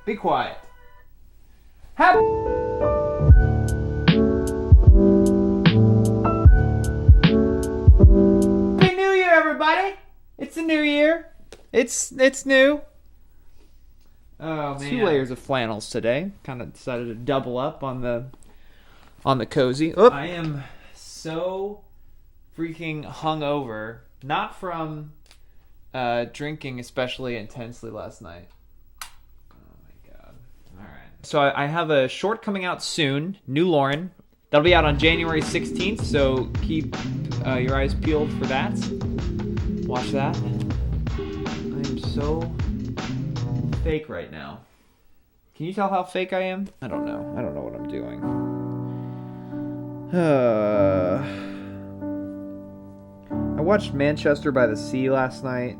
Be quiet. Happy New Year, everybody! It's the new year. It's new. Oh man. 2 layers of flannels today. Kind of decided to double up on the cozy. Oop. I am so freaking hungover, not from drinking especially intensely last night. So I have a short coming out soon, New Lauren. That'll be out on January 16th, so keep your eyes peeled for that. Watch that. I am so fake right now. Can you tell how fake I am? I don't know. I don't know what I'm doing. I watched Manchester by the Sea last night.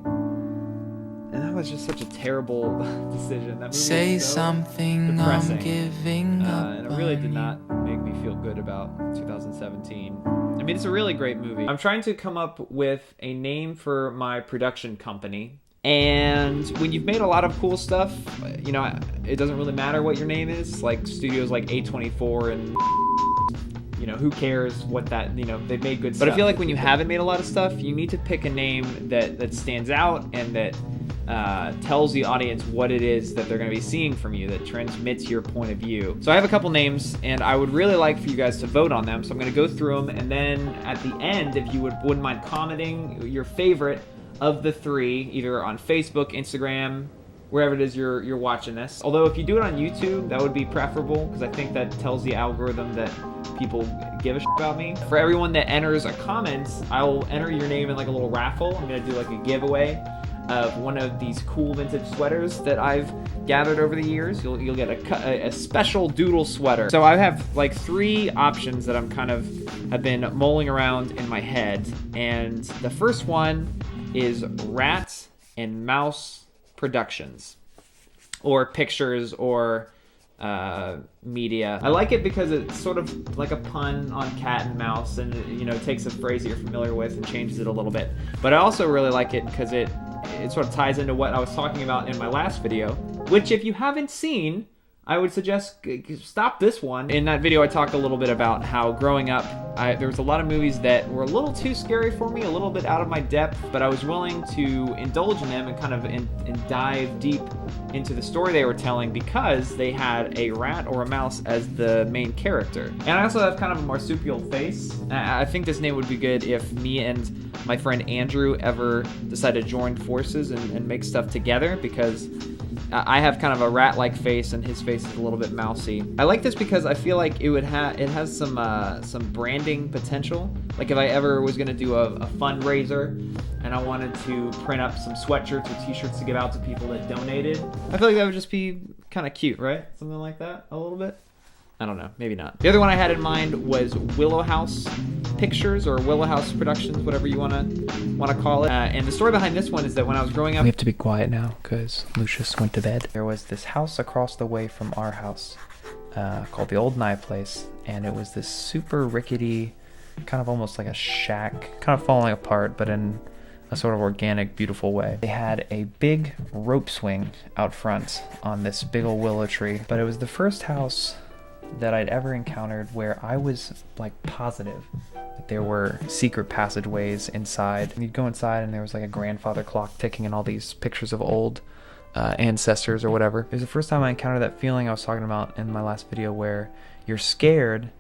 And that was just such a terrible decision. That movie Say was so something, depressing. I'm giving up. And it really did not make me feel good about 2017. I mean, it's a really great movie. I'm trying to come up with a name for my production company. And when you've made a lot of cool stuff, you know, it doesn't really matter what your name is. Like studios like A24 and... You know, who cares what that, you know, they've made good stuff. But I feel like when you haven't made a lot of stuff, you need to pick a name that stands out and that tells the audience what it is that they're going to be seeing from you, that transmits your point of view. So I have a couple names, and I would really like for you guys to vote on them. So I'm going to go through them, and then at the end, if you wouldn't mind commenting your favorite of the three, either on Facebook, Instagram, wherever it is you're watching this. Although if you do it on YouTube, that would be preferable, because I think that tells the algorithm that people give a shit about me. For everyone that enters a comment, I will enter your name in like a little raffle. I'm gonna do like a giveaway of one of these cool vintage sweaters that I've gathered over the years. You'll get a special Doodle sweater. So I have like 3 options that have been mulling around in my head, and the first one is Rat and Mouse Productions, or Pictures, or media. I like it because it's sort of like a pun on cat and mouse, and you know, it takes a phrase that you're familiar with and changes it a little bit. But I also really like it because it sort of ties into what I was talking about in my last video, which if you haven't seen, I would suggest stop this one. In that video, I talk a little bit about how growing up, there was a lot of movies that were a little too scary for me, a little bit out of my depth, but I was willing to indulge in them and kind of and dive deep into the story they were telling because they had a rat or a mouse as the main character. And I also have kind of a marsupial face. I think this name would be good if me and my friend Andrew ever decided to join forces and make stuff together, because I have kind of a rat-like face and his face is a little bit mousy. I like this because I feel like it has some branding potential. Like if I ever was gonna do a fundraiser and I wanted to print up some sweatshirts or t-shirts to give out to people that donated, I feel like that would just be kind of cute, right? Something like that, a little bit. I don't know, maybe not. The other one I had in mind was Willow House Pictures, or Willow House Productions, whatever you want to call it. And the story behind this one is that when I was growing up... We have to be quiet now because Lucius went to bed. There was this house across the way from our house called the Old Nye Place, and it was this super rickety, kind of almost like a shack, kind of falling apart, but in a sort of organic, beautiful way. They had a big rope swing out front on this big old willow tree, but it was the first house that I'd ever encountered where I was like positive that there were secret passageways inside. And you'd go inside and there was like a grandfather clock ticking and all these pictures of old ancestors or whatever. It was the first time I encountered that feeling I was talking about in my last video, where you're scared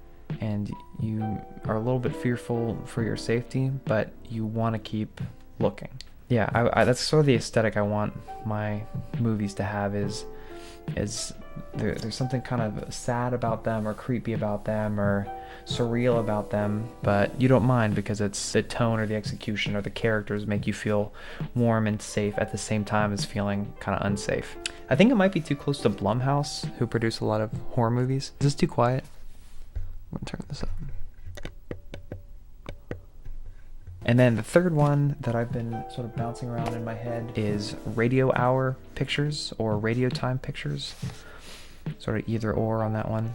and you are a little bit fearful for your safety, but you want to keep looking. Yeah, I that's sort of the aesthetic I want my movies to have, is there's something kind of sad about them, or creepy about them, or surreal about them, but you don't mind because it's the tone or the execution or the characters make you feel warm and safe at the same time as feeling kind of unsafe. I think it might be too close to Blumhouse, who produce a lot of horror movies. Is this too quiet? I'm gonna turn this up. And then the third one that I've been sort of bouncing around in my head is Radio Hour Pictures, or Radio Time Pictures. Sort of either or on that one.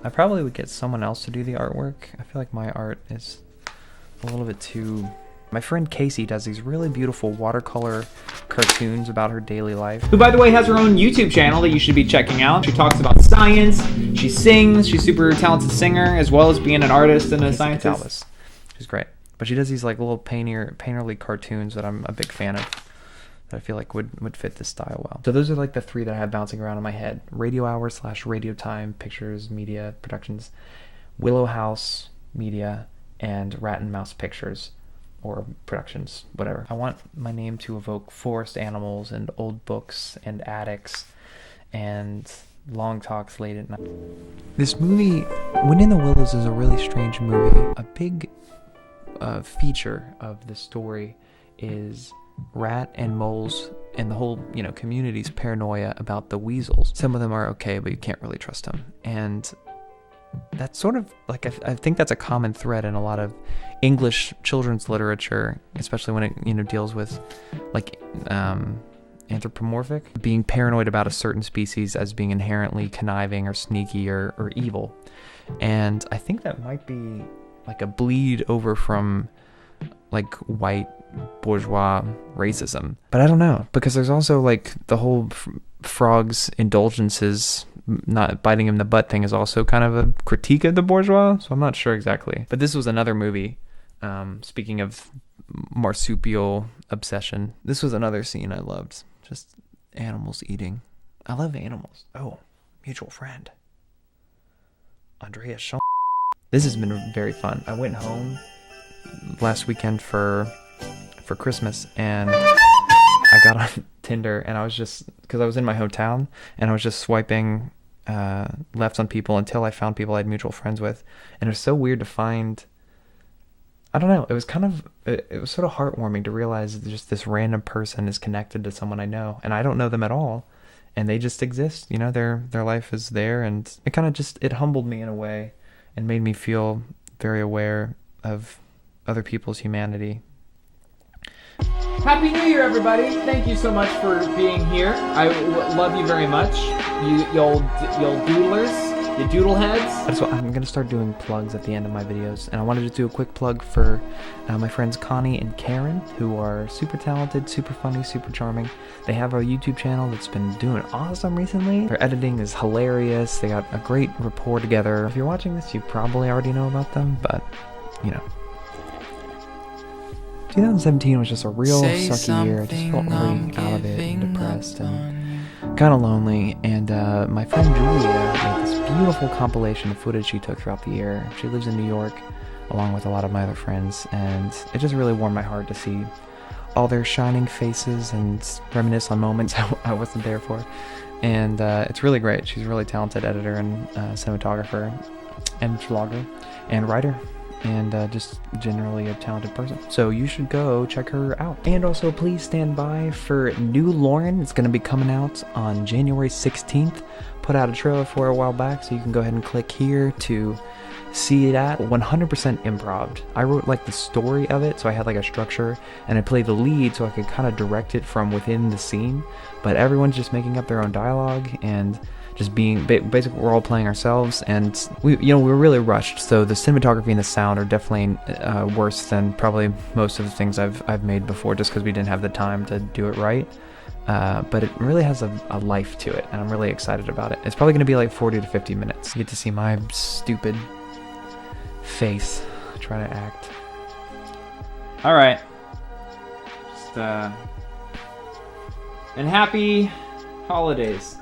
I probably would get someone else to do the artwork. I feel like my art is a little bit too... My friend Casey does these really beautiful watercolor cartoons about her daily life. Who, by the way, has her own YouTube channel that you should be checking out. She talks about science, she sings, she's a super talented singer, as well as being an artist and a scientist. She's great. But she does these like little painterly cartoons that I'm a big fan of, that I feel like would fit this style well. So those are like the three that I have bouncing around in my head. Radio Hour / Radio Time, Pictures, Media, Productions, Willow House, Media, and Rat and Mouse Pictures. Or productions, whatever. I want my name to evoke forest animals and old books and attics and long talks late at night. This movie, When in the Willows, is a really strange movie. A big feature of the story is Rat and Mole's and the whole, community's paranoia about the weasels. Some of them are okay, but you can't really trust them. And that's sort of like, I think that's a common thread in a lot of English children's literature, especially when it deals with like anthropomorphic, being paranoid about a certain species as being inherently conniving or sneaky or evil. And I think that might be like a bleed over from like white bourgeois racism. But I don't know, because there's also like the whole frogs indulgences, not biting him in the butt thing is also kind of a critique of the bourgeois, so I'm not sure exactly. But this was another movie, speaking of marsupial obsession, this was another scene I loved. Just animals eating. I love animals. Oh, mutual friend. Andrea Shaw. This has been very fun. I went home last weekend for Christmas, and I got on Tinder, and I was just, because I was in my hometown, and I was just swiping left on people until I found people I had mutual friends with. And it was so weird to find, I don't know, it was sort of heartwarming to realize that just this random person is connected to someone I know, and I don't know them at all, and they just exist, their life is there, and it kind of just, it humbled me in a way and made me feel very aware of other people's humanity. Happy New Year, everybody! Thank you so much for being here. I love you very much, you old doodlers, you doodle heads. I'm gonna start doing plugs at the end of my videos, and I wanted to do a quick plug for my friends Connie and Karen, who are super talented, super funny, super charming. They have a YouTube channel that's been doing awesome recently. Their editing is hilarious. They got a great rapport together. If you're watching this, you probably already know about them, but 2017 was just a real sucky year. I just felt really out of it and depressed and kind of lonely. And my friend Julia made this beautiful compilation of footage she took throughout the year. She lives in New York along with a lot of my other friends, and it just really warmed my heart to see all their shining faces and reminisce on moments I wasn't there for. And it's really great. She's a really talented editor and cinematographer and vlogger and writer, and just generally a talented person. So you should go check her out. And also please stand by for New Lauren. It's going to be coming out on January 16th. Put out a trailer for it a while back, so you can go ahead and click here to see that. 100% improv. I wrote like the story of it, so I had like a structure, and I played the lead so I could kind of direct it from within the scene, but everyone's just making up their own dialogue and just being, basically we're all playing ourselves, and we were really rushed, so the cinematography and the sound are definitely worse than probably most of the things I've made before, just because we didn't have the time to do it right. But it really has a life to it, and I'm really excited about it. It's probably going to be like 40 to 50 minutes. You get to see my stupid face try to act. All right. Just and happy holidays.